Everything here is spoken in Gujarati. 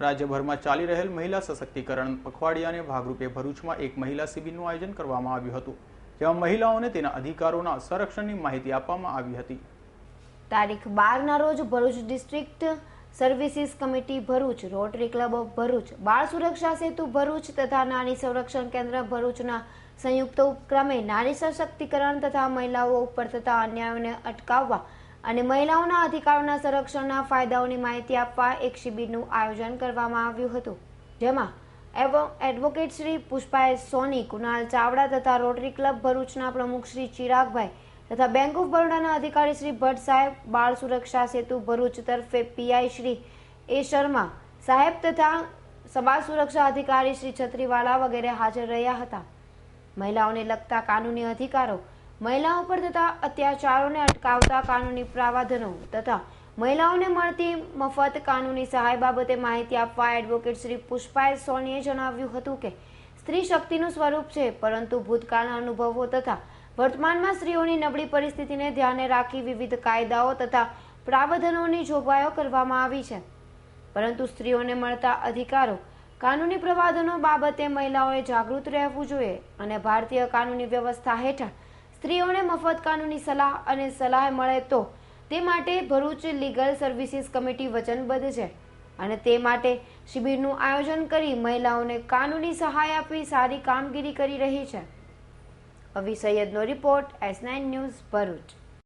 રાજ્યભરમાં ચાલી રહેલ મહિલા સશક્તિકરણ પખવાડિયાને ભાગરૂપે ભરૂચમાં એક મહિલા શિબિરનું આયોજન કરવામાં આવ્યું હતું, જેમાં મહિલાઓને તેના અધિકારોના સંરક્ષણની માહિતી આપવામાં આવી હતી. તારીખ 12ના રોજ Bharuch district services committee Bharuch, rotary club of Bharuch, બાળ સુરક્ષા સેતુ ભરૂચ તથા નારી સંરક્ષણ કેન્દ્ર ભરૂચના સંયુક્ત ઉપક્રમે નારી સશક્તિકરણ તથા મહિલાઓ ઉપર થતા અન્યાયોને અટકાવવા અને મહિલાઓના અધિકારોના સંરક્ષણના ફાયદાઓની માહિતી આપવા એક શિબિરનું આયોજન કરવામાં આવ્યું હતું, જેમાં એડવોકેટ શ્રી પુષ્પા એસ સોની, કુનાલ ચાવડા તથા રોટરી ક્લબ ભરૂચના પ્રમુખ શ્રી ચિરાગભાઈ તથા બેંક ઓફ બરોડાના અધિકારી શ્રી ભટ્ટ સાહેબ, બાળ સુરક્ષા સેતુ ભરૂચ તરફે પીઆઈ શ્રી એ શર્મા સાહેબ તથા સમાજ સુરક્ષા અધિકારી શ્રી છત્રીવાલા વગેરે હાજર રહ્યા હતા. મહિલાઓને લગતા કાનૂની અધિકારો, મહિલાઓ પર થતા અત્યાચારોને અટકાવતા કાનૂની પ્રાવધાનો તથા મહિલાઓને મળતી મફત કાનૂની સહાય બાબતે માહિતી આપવા એડવોકેટ શ્રી પુષ્પા એસ સોનીએ જણાવ્યું હતું કે સ્ત્રી શક્તિનું સ્વરૂપ છે, પરંતુ ભૂતકાળના અનુભવો તથા વર્તમાનમાં સ્ત્રીઓની નબળી પરિસ્થિતિને ધ્યાને રાખી વિવિધ કાયદાઓ તથા પ્રાવધાનોની જોગવાઈઓ કરવામાં આવી છે, પરંતુ સ્ત્રીઓને મળતા અધિકારો, કાનૂની પ્રાવધાનો બાબતે મહિલાઓએ જાગૃત રહેવું જોઈએ અને ભારતીય કાનૂની વ્યવસ્થા હેઠળ સ્ત્રીઓને મફત કાનૂની સલાહ અને સલાહ મળે તો તે માટે ભરૂચ લીગલ સર્વિસીસ કમિટી વચનબદ્ધ છે અને તે માટે શિબિરનું આયોજન કરી મહિલાઓને કાનૂની સહાય આપી સારી કામગીરી કરી રહી છે. અવી સૈયદનો રિપોર્ટ, S9 ન્યૂઝ ભરૂચ.